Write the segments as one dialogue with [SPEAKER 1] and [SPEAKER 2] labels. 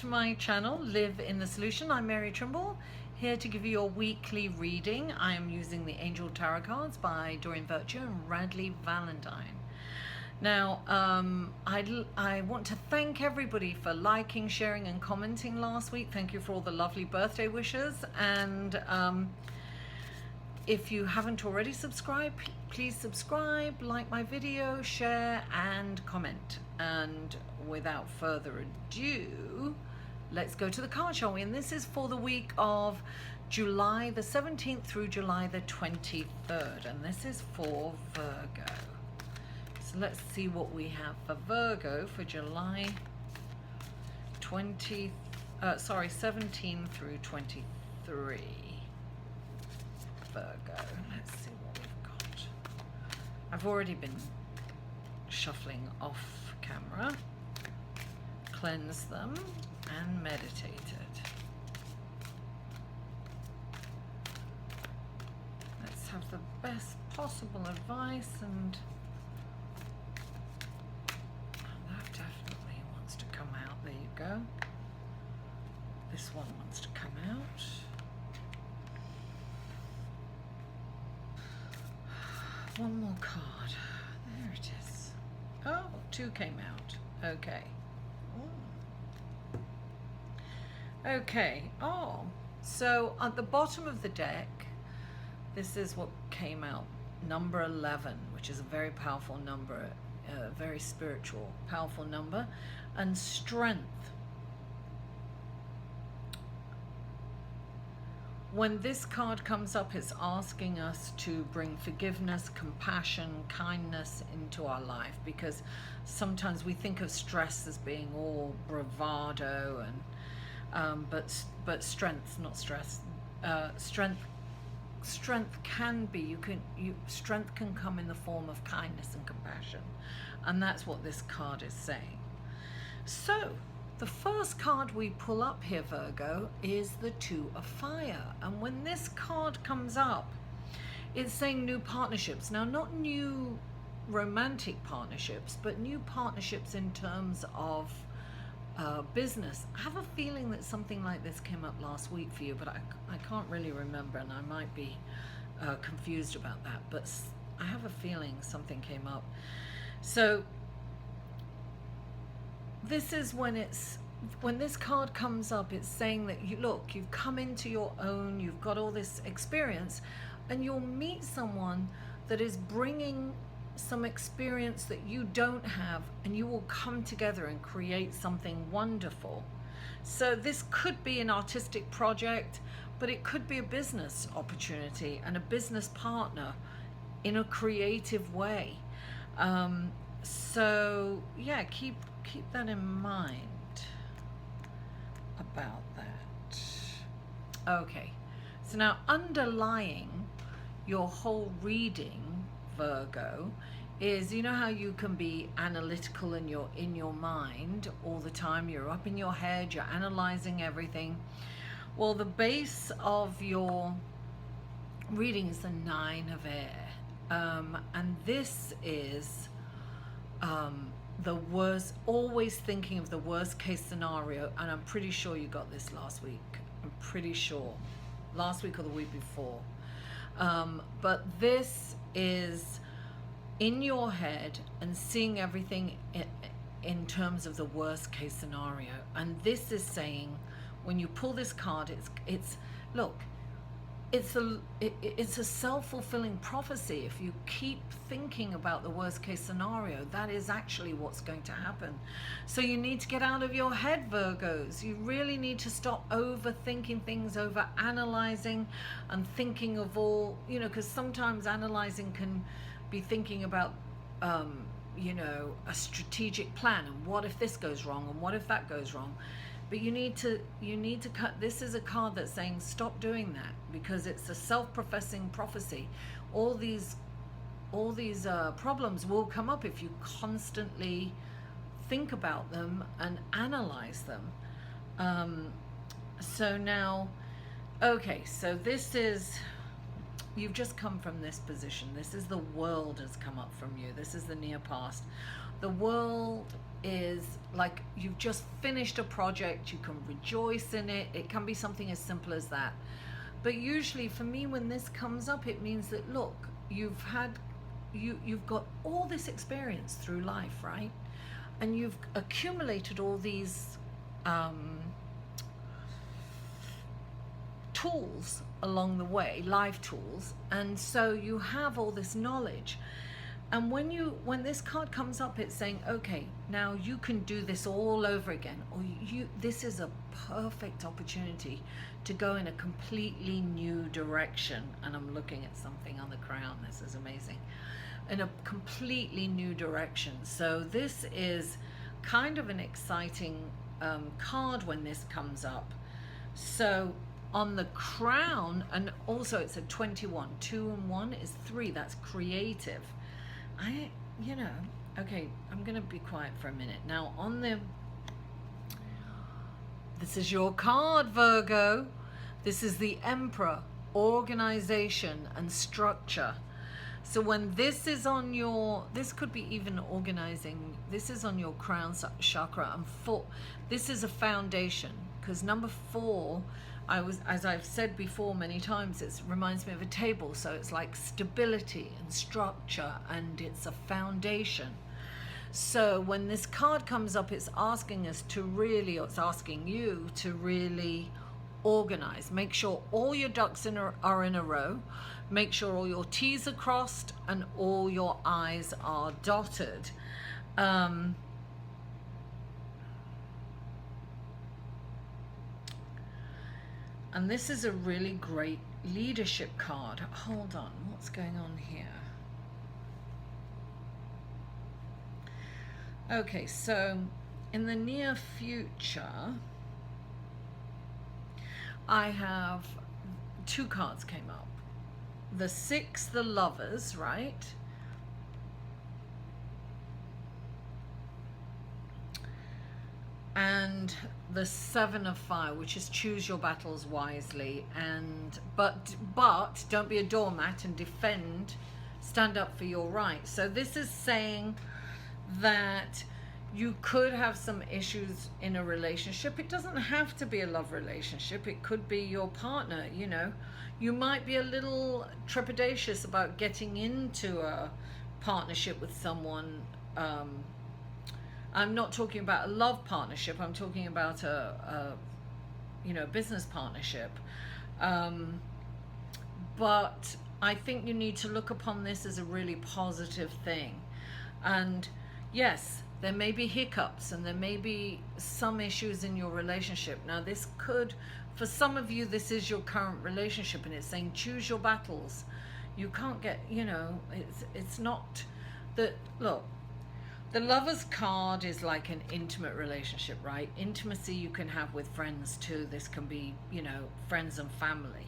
[SPEAKER 1] to my channel, Live in the Solution. I'm Mary Trimble, here to give you your weekly reading. I am using the Angel Tarot cards by Doreen Virtue and Radley Valentine. Now, I want to thank everybody for liking, sharing and commenting last week. Thank you for all the lovely birthday wishes. And if you haven't already subscribed, please subscribe, like my video, share and comment. And without further ado, let's go to the card, shall we? And this is for the week of July the 17th through July the 23rd. And this is for Virgo. So let's see what we have for Virgo for July 17 through 23. Virgo. Let's see what we've got. I've already been shuffling off camera, cleansed them and meditated. Let's have the best possible advice, and that definitely wants to come out. There you go. This one wants to come out. One more card. There it is. Oh, two came out. Okay. Okay. Oh, so at the bottom of the deck, this is what came out. Number 11, which is a very powerful number, a very spiritual, powerful number, and strength. When this card comes up, it's asking us to bring forgiveness, compassion, kindness into our life, because sometimes we think of stress as being all bravado and but strength, not stress. Strength can be, strength can come in the form of kindness and compassion, and that's what this card is saying. So the first card we pull up here, Virgo, is the Two of Fire. And when this card comes up, it's saying new partnerships. Now, not new romantic partnerships, but new partnerships in terms of business. I have a feeling that something like this came up last week for you, but I can't really remember, and I might be confused about that. But I have a feeling something came up. So this is when this card comes up, it's saying that you've come into your own, you've got all this experience, and you'll meet someone that is bringing some experience that you don't have, and you will come together and create something wonderful. So this could be an artistic project, but it could be a business opportunity and a business partner in a creative way. So yeah, keep that in mind about that. Okay, so now underlying your whole reading, Virgo, is, you know how you can be analytical and you're in your mind all the time, you're up in your head, you're analyzing everything. Well, the base of your reading is the Nine of Air, and this is the worst, always thinking of the worst case scenario. And I'm pretty sure you got this last week. I'm pretty sure last week or the week before. But this is in your head and seeing everything in terms of the worst case scenario. And this is saying, when you pull this card, look, it's a self-fulfilling prophecy. If you keep thinking about the worst case scenario, that is actually what's going to happen. So you need to get out of your head, Virgos. You really need to stop overthinking things, over analyzing and thinking of all, because sometimes analyzing can be thinking about a strategic plan, and what if this goes wrong, and what if that goes wrong. But you need to cut. This is a card that's saying stop doing that, because it's a self-professing prophecy. All these problems will come up if you constantly think about them and analyze them. So now, okay, so this is you've just come from this position. This is the world has come up from you. This is the near past. The world is like you've just finished a project. You can rejoice in it. It can be something as simple as that. But usually for me, when this comes up, it means that, look, you've got all this experience through life, right? And you've accumulated all these tools along the way, life tools, and so you have all this knowledge. And when this card comes up, it's saying, okay, now you can do this all over again, or this is a perfect opportunity to go in a completely new direction. And I'm looking at something on the crown. This is amazing. In a completely new direction. So this is kind of an exciting card when this comes up. So on the crown, and also it's a 21. 2 and 1 is 3. That's creative. Okay, I'm gonna be quiet for a minute. Now this is your card, Virgo. This is the Emperor, organization and structure. So when this is on this could be even organizing, this is on your crown chakra, and 4, this is a foundation, because number 4, as I've said before many times, it reminds me of a table. So it's like stability and structure, and it's a foundation. So when this card comes up, it's asking us to really, or it's asking you to really organize. Make sure all your ducks are in a row. Make sure all your T's are crossed and all your I's are dotted. And this is a really great leadership card. Hold on, what's going on here? Okay, so in the near future, I have 2 cards came up. The 6, the Lovers, right? And the 7 of Fire, which is choose your battles wisely, and but don't be a doormat and defend, stand up for your rights. So this is saying that you could have some issues in a relationship. It doesn't have to be a love relationship. It could be your partner, you know. You might be a little trepidatious about getting into a partnership with someone. I'm not talking about a love partnership. I'm talking about a business partnership. But I think you need to look upon this as a really positive thing. And yes, there may be hiccups and there may be some issues in your relationship. Now this could, for some of you, this is your current relationship, and it's saying choose your battles. You can't get, it's not that, look, the Lover's card is like an intimate relationship, right? Intimacy you can have with friends too. This can be, friends and family.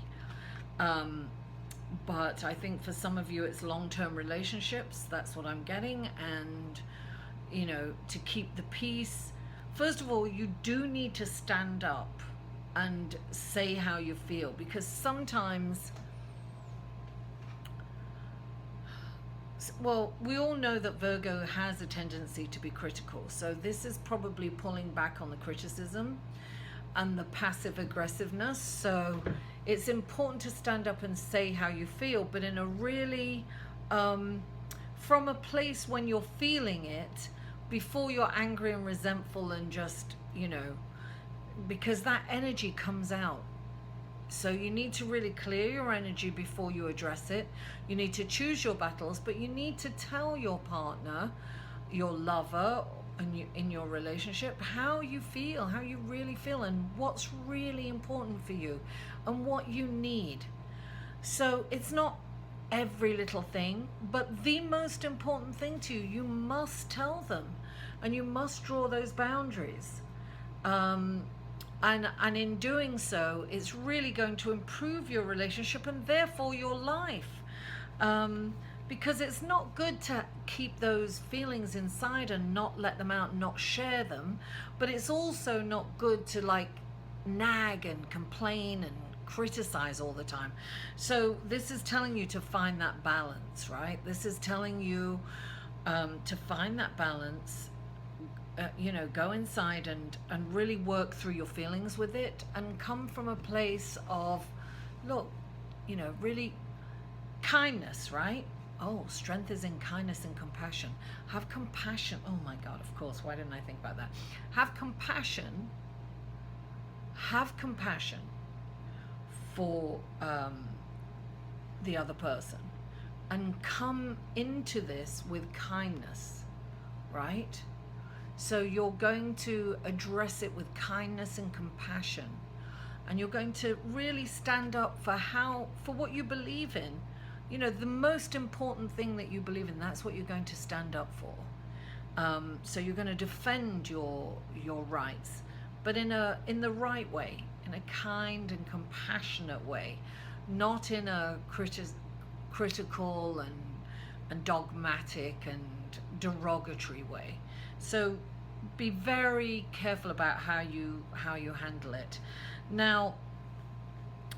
[SPEAKER 1] But I think for some of you it's long-term relationships. That's what I'm getting. And, to keep the peace. First of all, you do need to stand up and say how you feel, because sometimes, well, we all know that Virgo has a tendency to be critical. So this is probably pulling back on the criticism and the passive aggressiveness. So it's important to stand up and say how you feel, but in a really, from a place when you're feeling it, before you're angry and resentful and just, because that energy comes out. So you need to really clear your energy before you address it. You need to choose your battles, but you need to tell your partner, your lover, and in your relationship, how you feel, how you really feel, and what's really important for you, and what you need. So it's not every little thing, but the most important thing to you, you must tell them, and you must draw those boundaries. And in doing so, it's really going to improve your relationship and therefore your life. Because it's not good to keep those feelings inside and not let them out, not share them. But it's also not good to nag and complain and criticize all the time. So this is telling you to find that balance, right? This is telling you to find that balance. You know, go inside and really work through your feelings with it, and come from a place of, look, you know, really kindness, right? Oh, strength is in kindness and compassion. Have compassion. Oh my God, of course. Why didn't I think about that? Have compassion. Have compassion for the other person, and come into this with kindness, right? So you're going to address it with kindness and compassion, and you're going to really stand up for what you believe in. You know, the most important thing that you believe in, that's what you're going to stand up for. So you're going to defend your rights, but in the right way, in a kind and compassionate way, not in a critical and dogmatic and derogatory way. So be very careful about how you handle it. Now,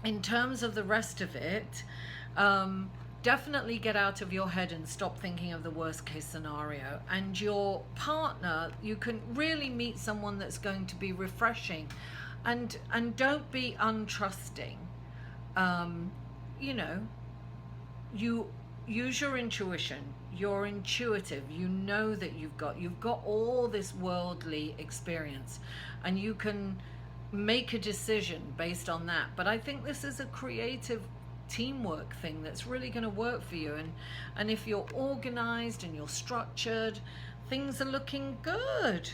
[SPEAKER 1] in terms of the rest of it, definitely get out of your head and stop thinking of the worst case scenario. And your partner, you can really meet someone that's going to be refreshing, and don't be untrusting. You know, you use your intuition. You're intuitive. You know that you've got all this worldly experience, and you can make a decision based on that. But I think this is a creative teamwork thing that's really going to work for you. And if you're organized and you're structured, things are looking good.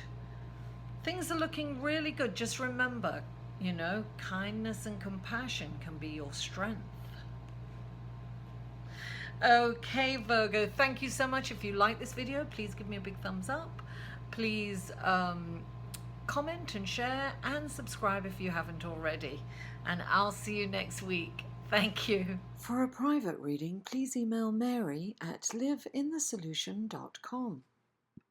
[SPEAKER 1] Things are looking really good. Just remember, you know, kindness and compassion can be your strength. Okay, Virgo, thank you so much. If you like this video, please give me a big thumbs up. Please comment and share and subscribe if you haven't already. And I'll see you next week. Thank you. For a private reading, please email Mary at liveinthesolution.com.